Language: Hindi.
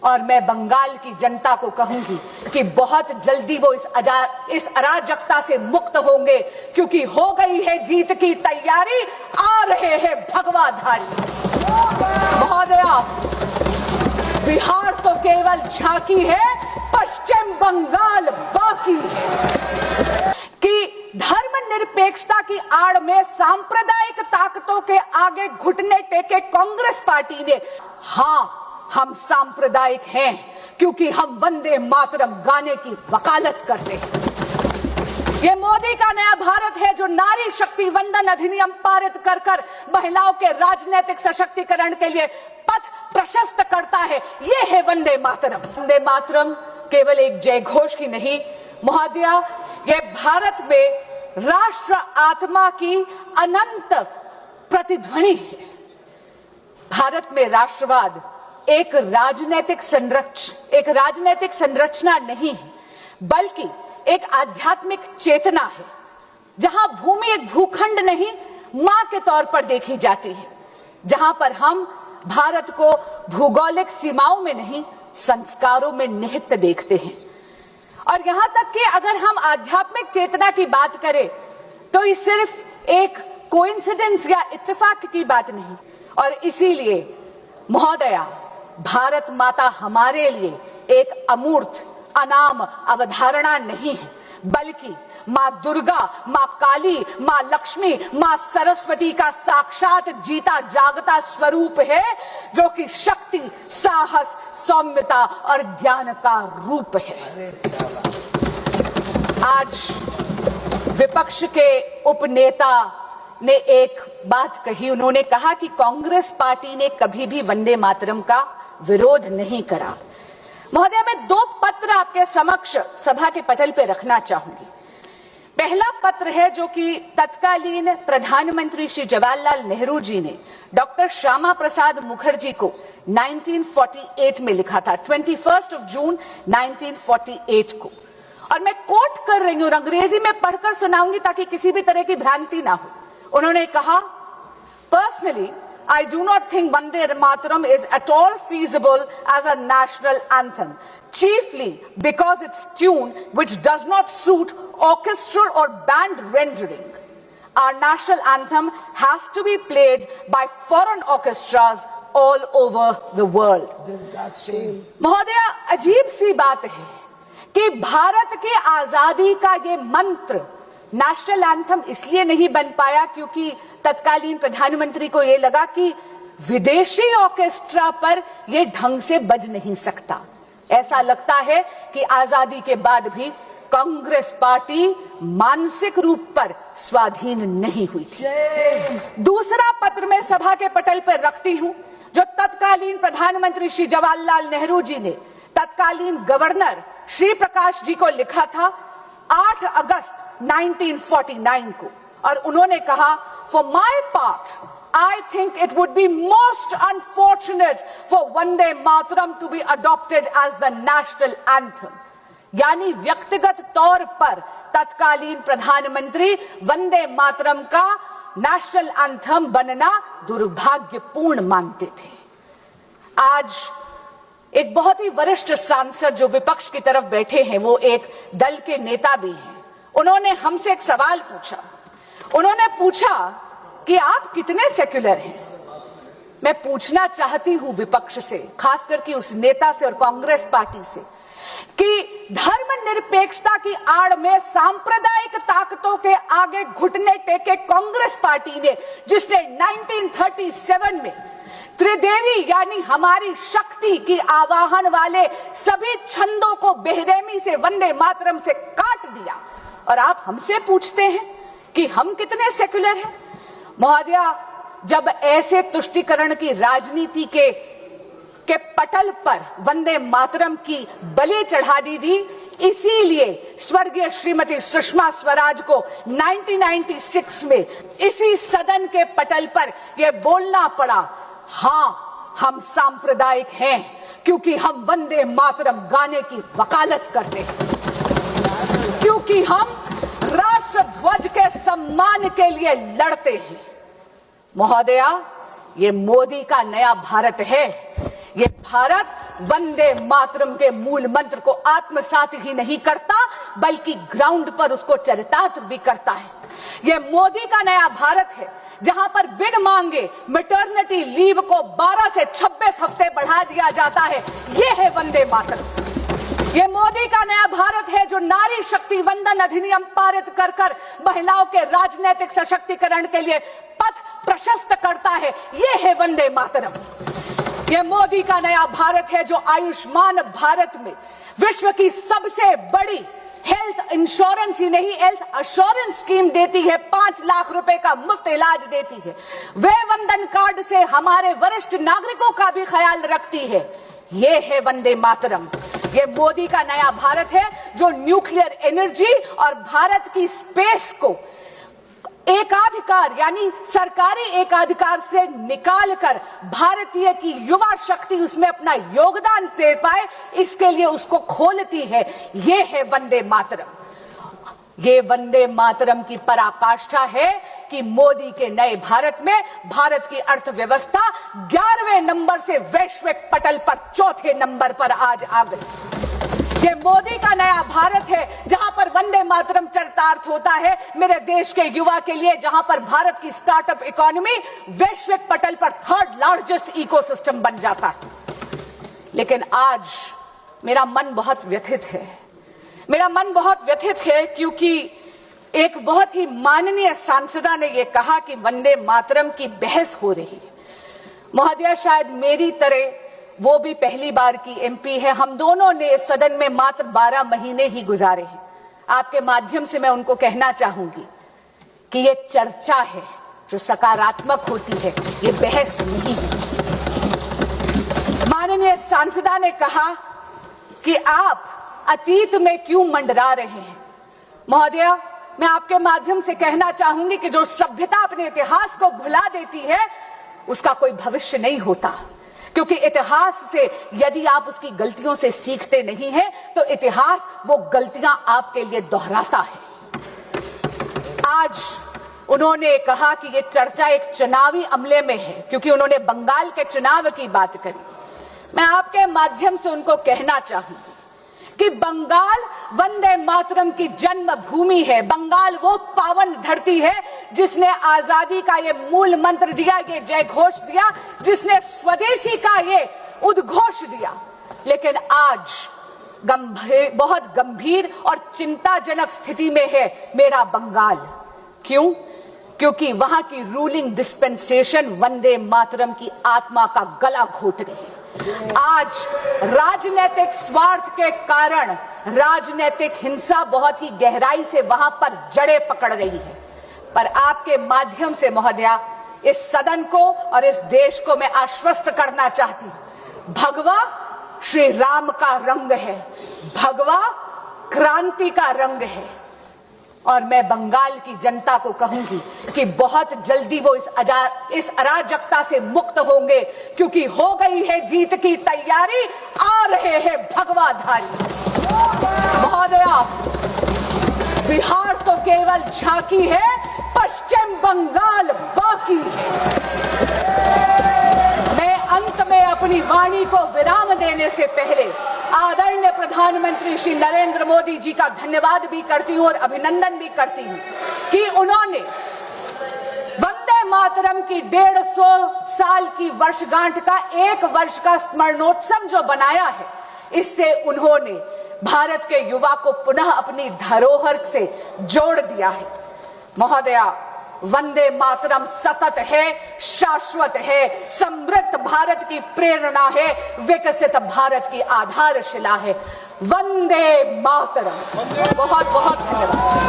और मैं बंगाल की जनता को कहूंगी कि बहुत जल्दी वो इस अराजकता से मुक्त होंगे, क्योंकि हो गई है जीत की तैयारी, आ रहे हैं भगवाधारी। महोदया, बिहार तो केवल झांकी है, पश्चिम बंगाल बाकी है। कि धर्मनिरपेक्षता की आड़ में सांप्रदायिक ताकतों के आगे घुटने टेके कांग्रेस पार्टी ने, हाँ हम सांप्रदायिक हैं क्योंकि हम वंदे मातरम गाने की वकालत करते हैं। ये मोदी का नया भारत है जो नारी शक्ति वंदन अधिनियम पारित कर कर महिलाओं के राजनीतिक सशक्तिकरण के लिए पथ प्रशस्त करता है। ये है वंदे मातरम। वंदे मातरम केवल एक जय घोष की नहीं महोदया, ये भारत में राष्ट्र आत्मा की अनंत प्रतिध्वनि है। भारत में राष्ट्रवाद एक राजनीतिक संरचना नहीं है, बल्कि एक आध्यात्मिक चेतना है, जहां भूमि एक भूखंड नहीं मां के तौर पर देखी जाती है, जहां पर हम भारत को भौगोलिक सीमाओं में नहीं संस्कारों में निहित देखते हैं। और यहां तक कि अगर हम आध्यात्मिक चेतना की बात करें तो ये सिर्फ एक कोइंसिडेंस या इत्तेफाक की बात नहीं। और इसीलिए महोदया, भारत माता हमारे लिए एक अमूर्त अनाम अवधारणा नहीं है, बल्कि मां दुर्गा, मां काली, मां लक्ष्मी, मां सरस्वती का साक्षात जीता जागता स्वरूप है, जो कि शक्ति, साहस, सौम्यता और ज्ञान का रूप है। आज विपक्ष के उपनेता ने एक बात कही, उन्होंने कहा कि कांग्रेस पार्टी ने कभी भी वंदे मातरम का विरोध नहीं करा। महोदय, मैं दो पत्र आपके समक्ष सभा के पटल पर रखना चाहूंगी। पहला पत्र है जो कि तत्कालीन प्रधानमंत्री श्री जवाहरलाल नेहरू जी ने डॉक्टर श्यामा प्रसाद मुखर्जी को 1948 में लिखा था, 21 जून 1948 को। और मैं कोट कर रही हूं, अंग्रेजी में पढ़कर सुनाऊंगी ताकि किसी भी तरह की भ्रांति ना हो। उन्होंने कहा, personally I do not think Vande Mataram is at all feasible as a national anthem, chiefly because its tune, which does not suit orchestral or band rendering. Our national anthem has to be played by foreign orchestras all over the world. महोदया, अजीब सी बात है कि भारत की आजादी का ये मंत्र नेशनल एंथम इसलिए नहीं बन पाया क्योंकि तत्कालीन प्रधानमंत्री को यह लगा कि विदेशी ऑर्केस्ट्रा पर यह ढंग से बज नहीं सकता। ऐसा लगता है कि आजादी के बाद भी कांग्रेस पार्टी मानसिक रूप पर स्वाधीन नहीं हुई थी। दूसरा पत्र मैं सभा के पटल पर रखती हूं जो तत्कालीन प्रधानमंत्री श्री जवाहरलाल नेहरू जी ने तत्कालीन गवर्नर श्री प्रकाश जी को लिखा था 8 अगस्त 1949 को। और उन्होंने कहा, for my part I think it would be most unfortunate for Vande Mataram to be adopted as the national anthem. यानी व्यक्तिगत तौर पर तत्कालीन प्रधानमंत्री वंदे मातरम का नेशनल एंथम बनना दुर्भाग्यपूर्ण मानते थे। आज एक बहुत ही वरिष्ठ सांसद जो विपक्ष की तरफ बैठे हैं, वो एक दल के नेता भी हैं, उन्होंने हमसे एक सवाल पूछा। उन्होंने पूछा कि आप कितने सेक्युलर हैं। मैं पूछना चाहती हूं विपक्ष से, खास करके उस नेता से और कांग्रेस पार्टी से, कि धर्मनिरपेक्षता की आड़ में सांप्रदायिक ताकतों के आगे घुटने टेके कांग्रेस पार्टी ने, जिसने 1937 में त्रिदेवी यानी हमारी शक्ति की आवाहन वाले सभी छंदों को बेरहमी से वंदे मातरम से काट दिया, और आप हमसे पूछते हैं कि हम कितने सेक्युलर हैं। महोदया, जब ऐसे तुष्टीकरण की राजनीति के पटल पर वंदे मातरम की बलि चढ़ा दी थी, इसीलिए स्वर्गीय श्रीमती सुषमा स्वराज को 1996 में इसी सदन के पटल पर यह बोलना पड़ा, हाँ हम सांप्रदायिक हैं क्योंकि हम वंदे मातरम गाने की वकालत करते हैं, क्योंकि हम राष्ट्र ध्वज के सम्मान के लिए लड़ते हैं। महोदया, ये मोदी का नया भारत है। ये भारत वंदे मातरम के मूल मंत्र को आत्मसात ही नहीं करता बल्कि ग्राउंड पर उसको चरितार्थ भी करता है। यह मोदी का नया भारत है जहां पर बिन मांगे मैटरनिटी लीव को 12 से 26 हफ्ते बढ़ा दिया जाता है। यह है वंदे मातरम। ये मोदी का नया भारत है जो नारी शक्ति वंदन अधिनियम पारित कर कर महिलाओं के राजनीतिक सशक्तिकरण के लिए पथ प्रशस्त करता है। ये है वंदे मातरम। ये मोदी का नया भारत है जो आयुष्मान भारत में विश्व की सबसे बड़ी हेल्थ इंश्योरेंस ही नहीं हेल्थ अश्योरेंस स्कीम देती है। 5 लाख रुपए का मुफ्त इलाज देती है। वे वंदन कार्ड से हमारे वरिष्ठ नागरिकों का भी ख्याल रखती है। ये है वंदे मातरम। ये मोदी का नया भारत है जो न्यूक्लियर एनर्जी और भारत की स्पेस को एकाधिकार यानी सरकारी एकाधिकार से निकालकर भारतीय की युवा शक्ति उसमें अपना योगदान दे पाए, इसके लिए उसको खोलती है। ये है वंदे मातरम। ये वंदे मातरम की पराकाष्ठा है कि मोदी के नए भारत में भारत की अर्थव्यवस्था 11वें नंबर से वैश्विक पटल पर 4थे नंबर पर आज आ गई। ये मोदी का नया भारत है जहां पर वंदे मातरम चरितार्थ होता है मेरे देश के युवा के लिए, जहां पर भारत की स्टार्टअप इकोनॉमी वैश्विक पटल पर 3rd लार्जेस्ट इकोसिस्टम बन जाता है। लेकिन आज मेरा मन बहुत व्यथित है। मेरा मन बहुत व्यथित है क्योंकि एक बहुत ही माननीय सांसदा ने यह कहा कि वंदे मातरम की बहस हो रही है। महोदया, शायद मेरी तरह वो भी पहली बार की एमपी है। हम दोनों ने सदन में मात्र 12 महीने ही गुजारे हैं। आपके माध्यम से मैं उनको कहना चाहूंगी कि ये चर्चा है जो सकारात्मक होती है, ये बहस नहीं है। माननीय सांसदा ने कहा कि आप अतीत में क्यों मंडरा रहे हैं। महोदया, मैं आपके माध्यम से कहना चाहूंगी कि जो सभ्यता अपने इतिहास को भुला देती है उसका कोई भविष्य नहीं होता, क्योंकि इतिहास से यदि आप उसकी गलतियों से सीखते नहीं हैं तो इतिहास वो गलतियां आपके लिए दोहराता है। आज उन्होंने कहा कि ये चर्चा एक चुनावी अमले में है क्योंकि उन्होंने बंगाल के चुनाव की बात करी। मैं आपके माध्यम से उनको कहना चाहूंगी कि बंगाल वंदे मातरम की जन्मभूमि है। बंगाल वो पावन धरती है जिसने आजादी का ये मूल मंत्र दिया, ये जय घोष दिया, जिसने स्वदेशी का ये उद्घोष दिया। लेकिन आज बहुत गंभीर और चिंताजनक स्थिति में है मेरा बंगाल। क्यों? क्योंकि वहां की रूलिंग डिस्पेंसेशन वंदे मातरम की आत्मा का गला घोट रही है। आज राजनीतिक स्वार्थ के कारण राजनीतिक हिंसा बहुत ही गहराई से वहां पर जड़ें पकड़ रही है। पर आपके माध्यम से महोदया इस सदन को और इस देश को मैं आश्वस्त करना चाहती हूं, भगवा श्री राम का रंग है, भगवा क्रांति का रंग है। और मैं बंगाल की जनता को कहूंगी कि बहुत जल्दी वो इस अराजकता से मुक्त होंगे, क्योंकि हो गई है जीत की तैयारी, आ रहे हैं भगवाधारी। महोदया, बिहार तो केवल झांकी है, पश्चिम बंगाल बाकी है। मैं अंत में अपनी वाणी को विराम देने से पहले आदरणीय प्रधानमंत्री श्री नरेंद्र मोदी जी का धन्यवाद भी करती हूं और अभिनंदन भी करती हूं कि उन्होंने वंदे मातरम की 150 साल की वर्षगांठ का 1 वर्ष का स्मरणोत्सव जो बनाया है, इससे उन्होंने भारत के युवा को पुनः अपनी धरोहर से जोड़ दिया है। महोदया, वंदे मातरम सतत है, शाश्वत है, समृद्ध भारत की प्रेरणा है, विकसित भारत की आधारशिला है। वंदे मातरम। बहुत बहुत धन्यवाद।